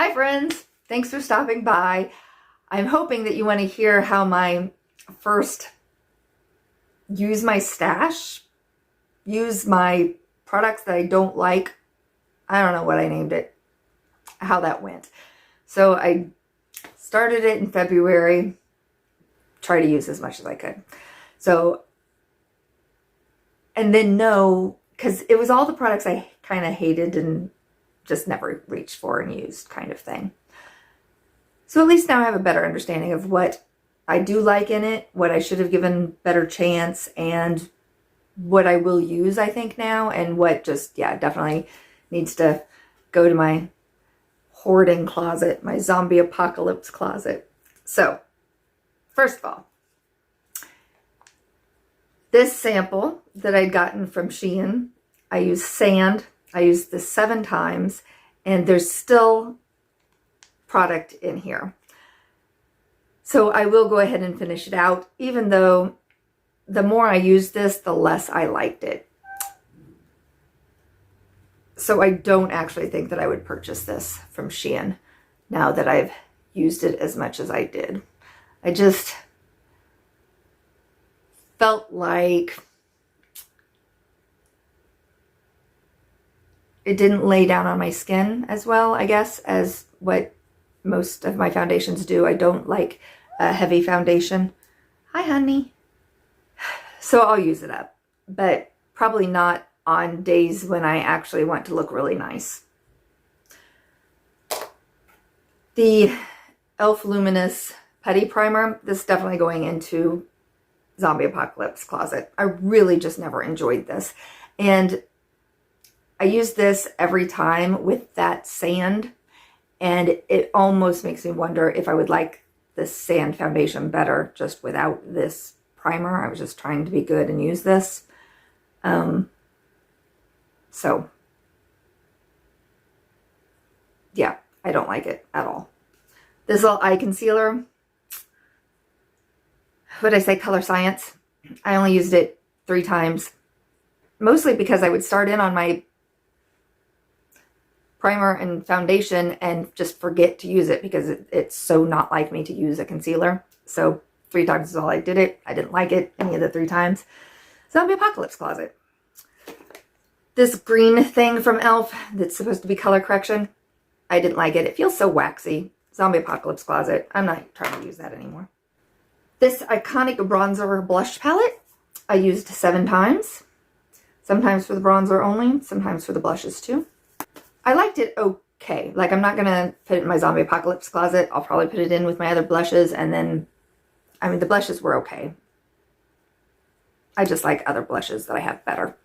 Hi friends, thanks for stopping by. I'm hoping that you want to hear how my first use my products that I don't like. I don't know what I named it, how that went. So I started it in February, try to use as much as I could. So, and then no, because it was all the products I kind of hated and just never reached for and used kind of thing. So at least now I have a better understanding of what I do like in it, what I should have given better chance, and what I will use, I think, now, and what just, yeah, definitely needs to go to my hoarding closet, my zombie apocalypse closet. So, first of all, this sample that I'd gotten from Shein, I used sand. I used this 7 times, and there's still product in here. So I will go ahead and finish it out, even though the more I used this, the less I liked it. So I don't actually think that I would purchase this from Shein now that I've used it as much as I did. I just felt like it didn't lay down on my skin as well, I guess, as what most of my foundations do. I don't like a heavy foundation. Hi, honey. So I'll use it up, but probably not on days when I actually want to look really nice. The e.l.f. Luminous Putty Primer, this is definitely going into Zombie Apocalypse closet. I really just never enjoyed this. And I use this every time with that sand, and it almost makes me wonder if I would like this sand foundation better just without this primer. I was just trying to be good and use this. So, yeah, I don't like it at all. This little eye concealer, what did I say, Color Science? I only used it 3 times, mostly because I would start in on my primer and foundation and just forget to use it because it's so not like me to use a concealer. So 3 times is all I did it. I didn't like it any of the 3 times. Zombie Apocalypse closet. This green thing from e.l.f. that's supposed to be color correction, I didn't like it. It feels so waxy. Zombie Apocalypse closet. I'm not trying to use that anymore. This iconic bronzer blush palette, I used 7 times. Sometimes for the bronzer only, sometimes for the blushes too. I liked it okay. Like, I'm not going to put it in my Zombie Apocalypse closet. I'll probably put it in with my other blushes, and then, I mean, the blushes were okay. I just like other blushes that I have better.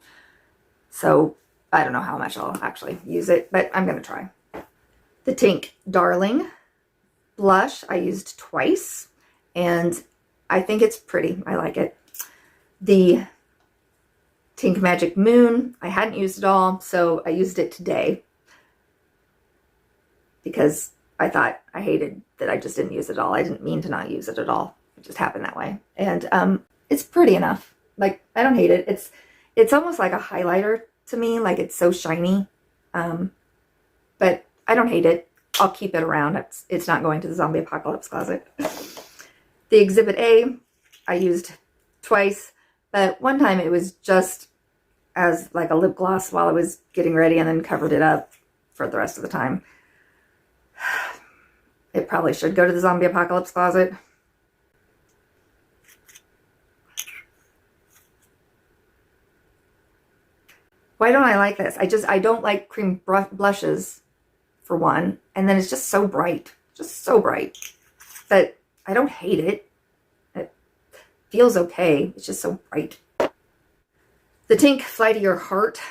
So, I don't know how much I'll actually use it, but I'm going to try. The Tink Darling blush, I used twice, and I think it's pretty. I like it. The Tink Magic Moon, I hadn't used it all, so I used it today, because I thought I hated that I just didn't use it all. I didn't mean to not use it at all. It just happened that way. And it's pretty enough. Like, I don't hate it. It's almost like a highlighter to me. Like, it's so shiny. But I don't hate it. I'll keep it around. It's not going to the Zombie Apocalypse closet. The Exhibit A, I used twice. But one time it was just as like a lip gloss while I was getting ready, and then covered it up for the rest of the time. It probably should go to the Zombie Apocalypse closet. Why don't I like this? I don't like cream blushes, for one. And then it's just so bright. Just so bright. But I don't hate it. It feels okay. It's just so bright. The Tink Fly to Your Heart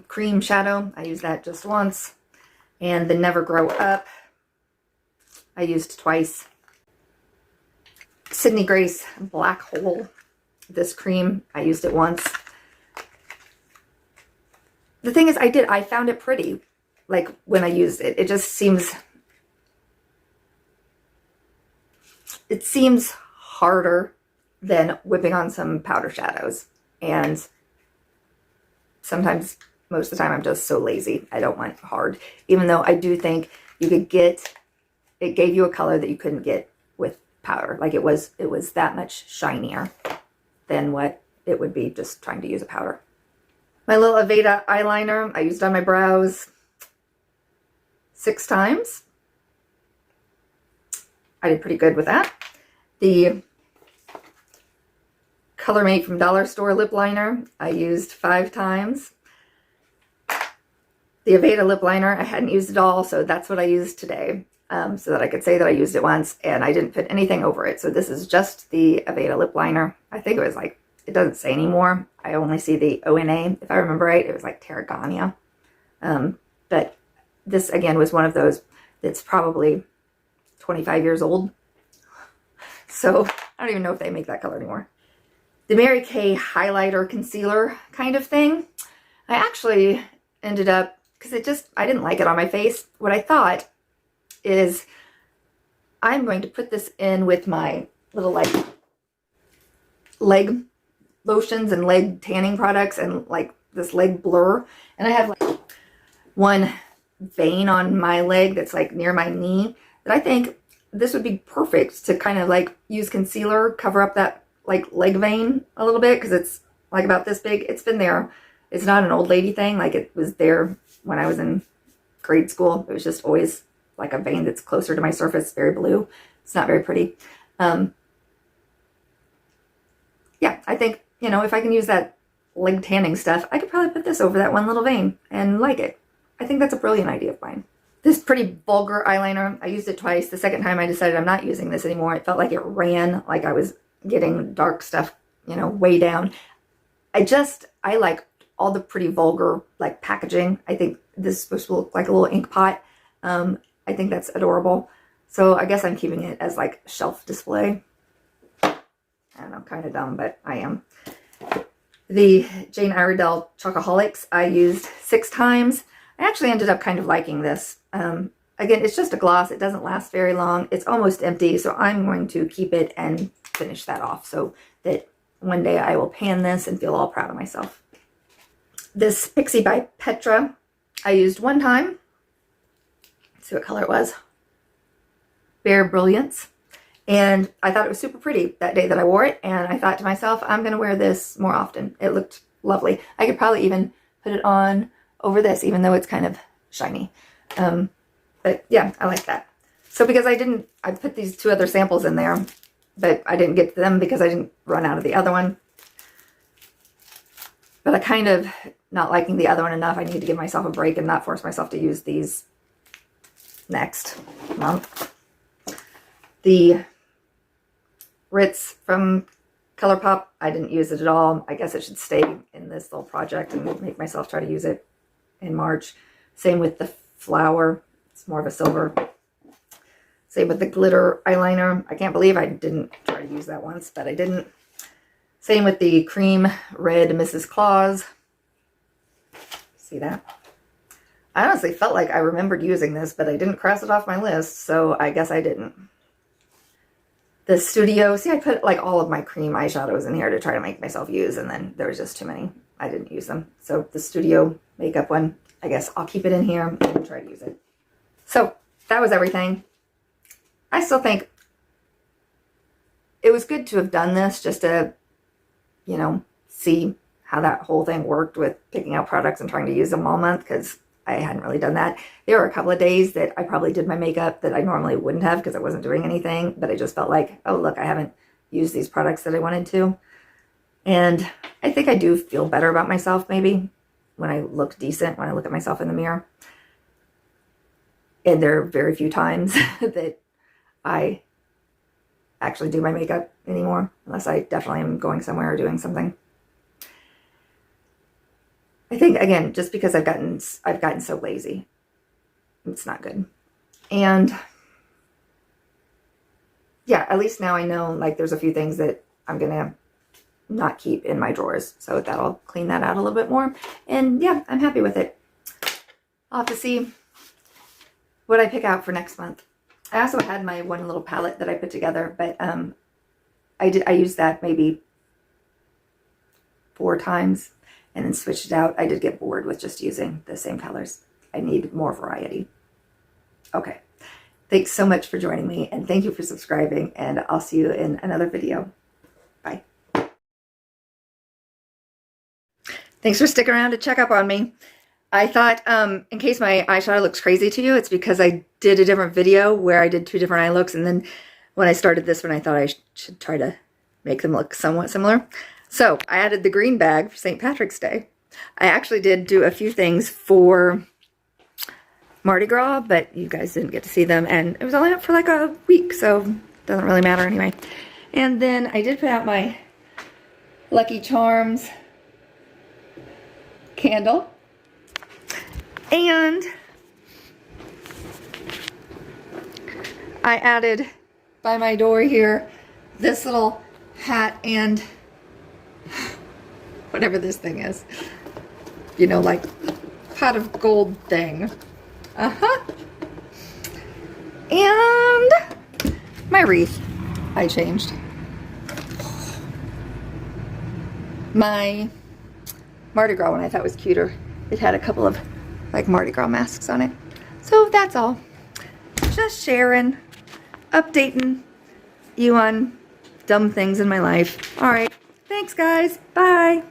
cream shadow. I used that just once. And the Never Grow Up, I used twice. Sydney Grace Black Hole, this cream, I used it once. The thing is, I found it pretty, like, when I used it. It just seems, it seems harder than whipping on some powder shadows. And sometimes, most of the time, I'm just so lazy. I don't want hard. Even though I do think you could get, it gave you a color that you couldn't get with powder. Like it was that much shinier than what it would be just trying to use a powder. My little Aveda eyeliner, I used on my brows 6 times. I did pretty good with that. The Color Mate from Dollar Store lip liner, I used 5 times. The Aveda lip liner, I hadn't used it all, so that's what I used today, so that I could say that I used it once, and I didn't put anything over it. So this is just the Aveda lip liner. I think it was like, it doesn't say anymore. I only see the ONA. If I remember right, it was like Tarragona. But this, again, was one of those that's probably 25 years old. So I don't even know if they make that color anymore. The Mary Kay highlighter concealer kind of thing, I actually ended up, because I didn't like it on my face. What I thought is I'm going to put this in with my little like leg lotions and leg tanning products and like this leg blur. And I have like one vein on my leg that's like near my knee that I think this would be perfect to kind of like use concealer, cover up that like leg vein a little bit, because it's like about this big. It's been there. It's not an old lady thing. Like it was there when I was in grade school. It was just always like a vein that's closer to my surface, very blue. It's not very pretty. Yeah, I think, you know, if I can use that leg tanning stuff, I could probably put this over that one little vein and like it. I think that's a brilliant idea of mine. This pretty vulgar eyeliner, I used it twice. The second time I decided I'm not using this anymore. It felt like it ran, like I was getting dark stuff, you know, way down. I like all the pretty vulgar like packaging. I think this is supposed to look like a little ink pot. I think that's adorable. So I guess I'm keeping it as like shelf display. I don't know, kind of dumb, but I am. The Jane Iredale Chocoholics I used 6 times. I actually ended up kind of liking this. Again, it's just a gloss. It doesn't last very long. It's almost empty, so I'm going to keep it and finish that off so that one day I will pan this and feel all proud of myself. This Pixie by Petra I used 1 time. Let's see what color it was. Bare Brilliance. And I thought it was super pretty that day that I wore it, and I thought to myself, I'm going to wear this more often. It looked lovely. I could probably even put it on over this, even though it's kind of shiny. But yeah, I like that. So because I put these 2 other samples in there, but I didn't get to them because I didn't run out of the other one. But I kind of not liking the other one enough. I need to give myself a break and not force myself to use these next month. The Ritz from ColourPop, I didn't use it at all. I guess it should stay in this little project and make myself try to use it in March. Same with the Flower. It's more of a silver. Same with the glitter eyeliner. I can't believe I didn't try to use that once, but I didn't. Same with the cream red Mrs. Claus. See that? I honestly felt like I remembered using this, but I didn't cross it off my list, so I guess I didn't. The Studio, see, I put like all of my cream eyeshadows in here to try to make myself use, and then there was just too many. I didn't use them. So the Studio makeup one, I guess I'll keep it in here and try to use it. So that was everything. I still think it was good to have done this just to, you know, see how that whole thing worked with picking out products and trying to use them all month, because I hadn't really done that. There were a couple of days that I probably did my makeup that I normally wouldn't have because I wasn't doing anything, but I just felt like, oh, look, I haven't used these products that I wanted to. And I think I do feel better about myself maybe when I look decent, when I look at myself in the mirror. And there are very few times that I actually do my makeup anymore, unless I definitely am going somewhere or doing something. I think, again, just because I've gotten so lazy, it's not good. And yeah, at least now I know, like, there's a few things that I'm gonna not keep in my drawers, so that'll clean that out a little bit more. And yeah, I'm happy with it. I'll have to see what I pick out for next month. I also had my one little palette that I put together, but I used that maybe 4 times and then switched it out. I did get bored with just using the same colors. I need more variety. Okay. Thanks so much for joining me, and thank you for subscribing, and I'll see you in another video. Bye. Thanks for sticking around to check up on me. I thought, in case my eyeshadow looks crazy to you, it's because I did a different video where I did 2 different eye looks, and then when I started this one, I thought I should try to make them look somewhat similar. So I added the green bag for St. Patrick's Day. I actually did do a few things for Mardi Gras, but you guys didn't get to see them, and it was only up for like a week, so it doesn't really matter anyway. And then I did put out my Lucky Charms candle. And I added by my door here this little hat and whatever this thing is. You know, like pot of gold thing. And my wreath I changed. My Mardi Gras one I thought was cuter. It had a couple of like Mardi Gras masks on it. So that's all. Just sharing, updating you on dumb things in my life. All right. Thanks, guys. Bye.